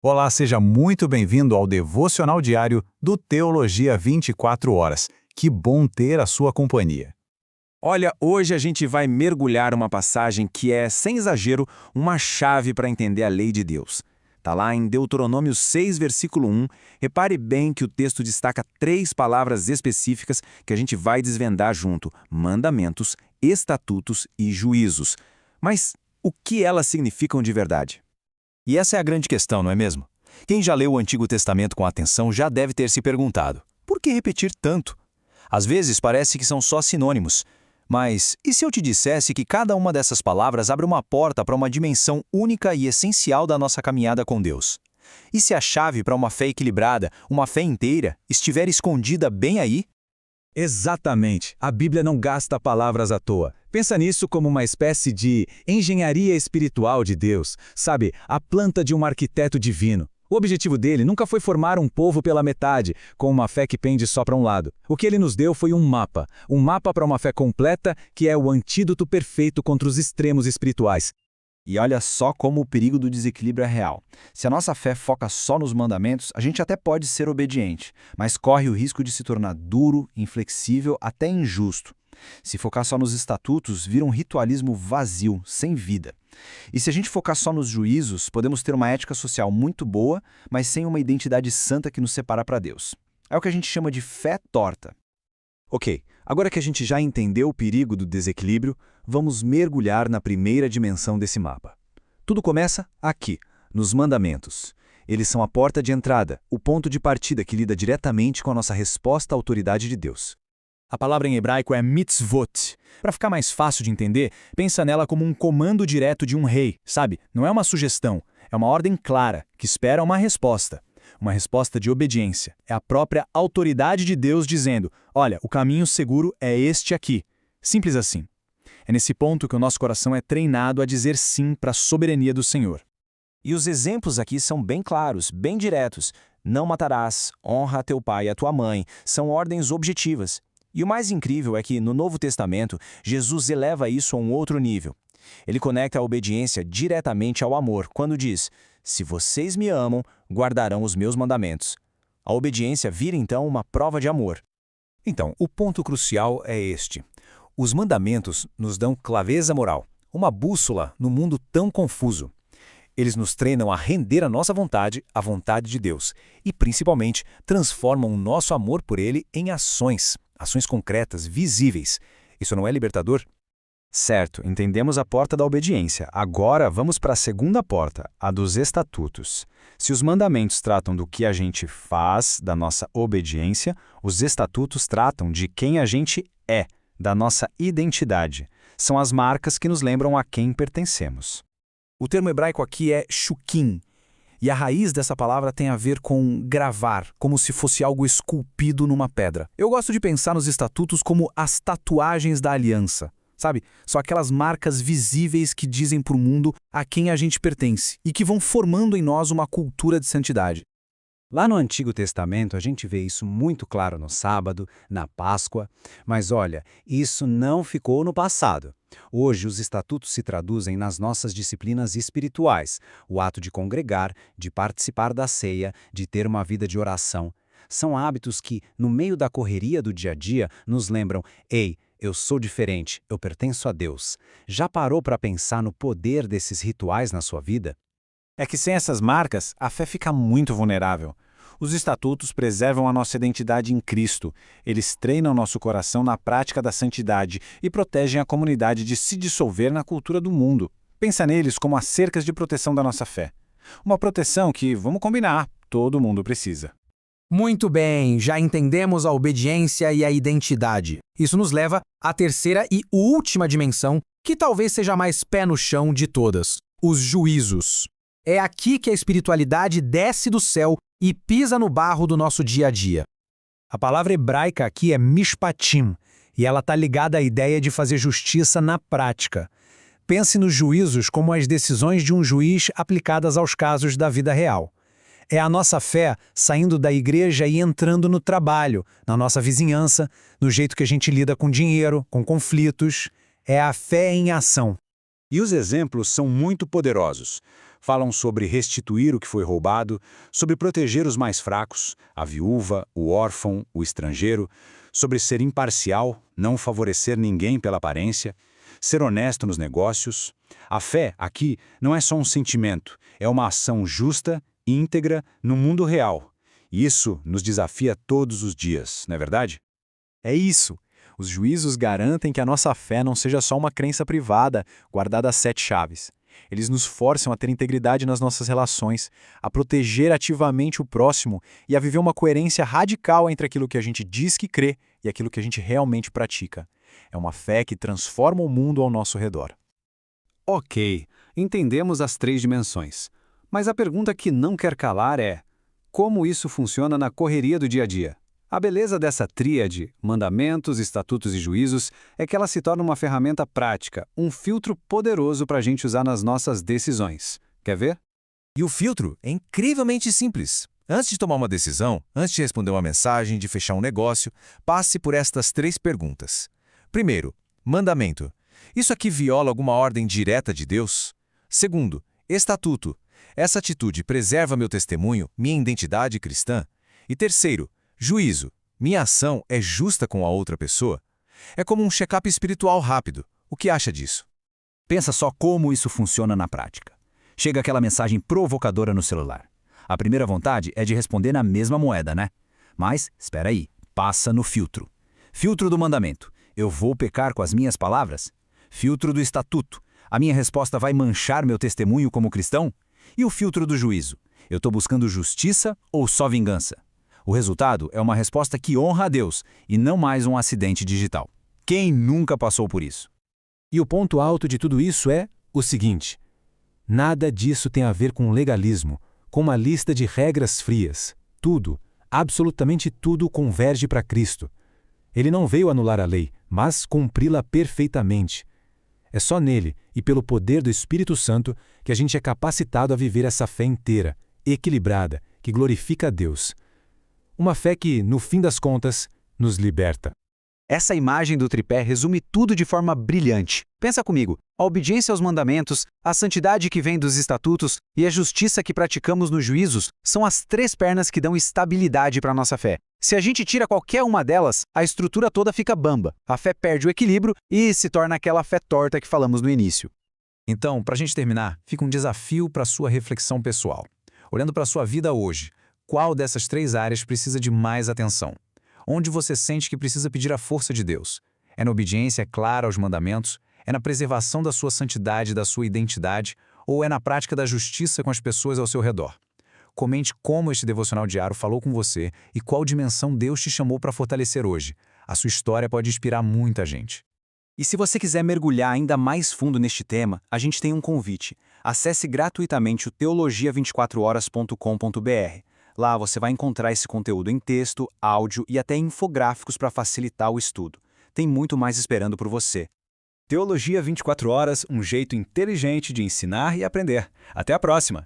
Olá, seja muito bem-vindo ao devocional diário do Teologia 24 Horas. Que bom ter a sua companhia. Olha, hoje a gente vai mergulhar uma passagem que é, sem exagero, uma chave para entender a lei de Deus. Está lá em Deuteronômio 6, versículo 1. Repare bem que o texto destaca três palavras específicas que a gente vai desvendar junto: mandamentos, estatutos e juízos. Mas o que elas significam de verdade? E essa é a grande questão, não é mesmo? Quem já leu o Antigo Testamento com atenção já deve ter se perguntado: por que repetir tanto? Às vezes parece que são só sinônimos. Mas e se eu te dissesse que cada uma dessas palavras abre uma porta para uma dimensão única e essencial da nossa caminhada com Deus? E se a chave para uma fé equilibrada, uma fé inteira, estiver escondida bem aí? Exatamente. A Bíblia não gasta palavras à toa. Pensa nisso como uma espécie de engenharia espiritual de Deus, sabe? A planta de um arquiteto divino. O objetivo dele nunca foi formar um povo pela metade, com uma fé que pende só para um lado. O que ele nos deu foi um mapa para uma fé completa, que é o antídoto perfeito contra os extremos espirituais. E olha só como o perigo do desequilíbrio é real. Se a nossa fé foca só nos mandamentos, a gente até pode ser obediente, mas corre o risco de se tornar duro, inflexível, até injusto. Se focar só nos estatutos, vira um ritualismo vazio, sem vida. E se a gente focar só nos juízos, podemos ter uma ética social muito boa, mas sem uma identidade santa que nos separa para Deus. É o que a gente chama de fé torta. Ok, agora que a gente já entendeu o perigo do desequilíbrio, vamos mergulhar na primeira dimensão desse mapa. Tudo começa aqui, nos mandamentos. Eles são a porta de entrada, o ponto de partida que lida diretamente com a nossa resposta à autoridade de Deus. A palavra em hebraico é mitzvot. Para ficar mais fácil de entender, pensa nela como um comando direto de um rei, sabe? Não é uma sugestão, é uma ordem clara, que espera uma resposta. Uma resposta de obediência. É a própria autoridade de Deus dizendo: olha, o caminho seguro é este aqui. Simples assim. É nesse ponto que o nosso coração é treinado a dizer sim para a soberania do Senhor. E os exemplos aqui são bem claros, bem diretos. Não matarás, honra teu pai e a tua mãe. São ordens objetivas. E o mais incrível é que, no Novo Testamento, Jesus eleva isso a um outro nível. Ele conecta a obediência diretamente ao amor, quando diz: se vocês me amam, guardarão os meus mandamentos. A obediência vira, então, uma prova de amor. Então, o ponto crucial é este. Os mandamentos nos dão clareza moral, uma bússola no mundo tão confuso. Eles nos treinam a render a nossa vontade à vontade de Deus e, principalmente, transformam o nosso amor por Ele em ações concretas, visíveis. Isso não é libertador? Certo, entendemos a porta da obediência. Agora vamos para a segunda porta, a dos estatutos. Se os mandamentos tratam do que a gente faz, da nossa obediência, os estatutos tratam de quem a gente é, da nossa identidade. São as marcas que nos lembram a quem pertencemos. O termo hebraico aqui é shukim, e a raiz dessa palavra tem a ver com gravar, como se fosse algo esculpido numa pedra. Eu gosto de pensar nos estatutos como as tatuagens da aliança. Sabe? São aquelas marcas visíveis que dizem para o mundo a quem a gente pertence e que vão formando em nós uma cultura de santidade. Lá no Antigo Testamento, a gente vê isso muito claro no sábado, na Páscoa. Mas olha, isso não ficou no passado. Hoje, os estatutos se traduzem nas nossas disciplinas espirituais, o ato de congregar, de participar da ceia, de ter uma vida de oração. São hábitos que, no meio da correria do dia a dia, nos lembram: ei, eu sou diferente, eu pertenço a Deus. Já parou para pensar no poder desses rituais na sua vida? É que sem essas marcas, a fé fica muito vulnerável. Os estatutos preservam a nossa identidade em Cristo. Eles treinam nosso coração na prática da santidade e protegem a comunidade de se dissolver na cultura do mundo. Pensa neles como as cercas de proteção da nossa fé. Uma proteção que, vamos combinar, todo mundo precisa. Muito bem, já entendemos a obediência e a identidade. Isso nos leva à terceira e última dimensão, que talvez seja a mais pé no chão de todas: os juízos. É aqui que a espiritualidade desce do céu e pisa no barro do nosso dia a dia. A palavra hebraica aqui é mishpatim, e ela está ligada à ideia de fazer justiça na prática. Pense nos juízos como as decisões de um juiz aplicadas aos casos da vida real. É a nossa fé saindo da igreja e entrando no trabalho, na nossa vizinhança, no jeito que a gente lida com dinheiro, com conflitos. É a fé em ação. E os exemplos são muito poderosos. Falam sobre restituir o que foi roubado, sobre proteger os mais fracos, a viúva, o órfão, o estrangeiro, sobre ser imparcial, não favorecer ninguém pela aparência, ser honesto nos negócios. A fé, aqui, não é só um sentimento, é uma ação justa, íntegra, no mundo real. E isso nos desafia todos os dias, não é verdade? É isso. Os juízos garantem que a nossa fé não seja só uma crença privada, guardada a 7 chaves. Eles nos forçam a ter integridade nas nossas relações, a proteger ativamente o próximo e a viver uma coerência radical entre aquilo que a gente diz que crê e aquilo que a gente realmente pratica. É uma fé que transforma o mundo ao nosso redor. Ok, entendemos as 3 dimensões. Mas a pergunta que não quer calar é: como isso funciona na correria do dia a dia? A beleza dessa tríade, mandamentos, estatutos e juízos, é que ela se torna uma ferramenta prática, um filtro poderoso para a gente usar nas nossas decisões. Quer ver? E o filtro é incrivelmente simples. Antes de tomar uma decisão, antes de responder uma mensagem, de fechar um negócio, passe por estas 3 perguntas. Primeiro, mandamento. Isso aqui viola alguma ordem direta de Deus? Segundo, estatuto. Essa atitude preserva meu testemunho, minha identidade cristã? E terceiro, juízo. Minha ação é justa com a outra pessoa? É como um check-up espiritual rápido. O que acha disso? Pensa só como isso funciona na prática. Chega aquela mensagem provocadora no celular. A primeira vontade é de responder na mesma moeda, né? Mas, espera aí, passa no filtro. Filtro do mandamento. Eu vou pecar com as minhas palavras? Filtro do estatuto. A minha resposta vai manchar meu testemunho como cristão? E o filtro do juízo. Eu estou buscando justiça ou só vingança? O resultado é uma resposta que honra a Deus e não mais um acidente digital. Quem nunca passou por isso? E o ponto alto de tudo isso é o seguinte: nada disso tem a ver com legalismo, com uma lista de regras frias. Tudo, absolutamente tudo converge para Cristo. Ele não veio anular a lei, mas cumpri-la perfeitamente. É só nele e pelo poder do Espírito Santo que a gente é capacitado a viver essa fé inteira, equilibrada, que glorifica a Deus. Uma fé que, no fim das contas, nos liberta. Essa imagem do tripé resume tudo de forma brilhante. Pensa comigo, a obediência aos mandamentos, a santidade que vem dos estatutos e a justiça que praticamos nos juízos são as 3 pernas que dão estabilidade para a nossa fé. Se a gente tira qualquer uma delas, a estrutura toda fica bamba, a fé perde o equilíbrio e se torna aquela fé torta que falamos no início. Então, para a gente terminar, fica um desafio para a sua reflexão pessoal. Olhando para a sua vida hoje, qual dessas 3 áreas precisa de mais atenção? Onde você sente que precisa pedir a força de Deus? É na obediência clara aos mandamentos? É na preservação da sua santidade e da sua identidade? Ou é na prática da justiça com as pessoas ao seu redor? Comente como este devocional diário falou com você e qual dimensão Deus te chamou para fortalecer hoje. A sua história pode inspirar muita gente. E se você quiser mergulhar ainda mais fundo neste tema, a gente tem um convite. Acesse gratuitamente o teologia24horas.com.br. Lá você vai encontrar esse conteúdo em texto, áudio e até infográficos para facilitar o estudo. Tem muito mais esperando por você. Teologia 24 horas, um jeito inteligente de ensinar e aprender. Até a próxima!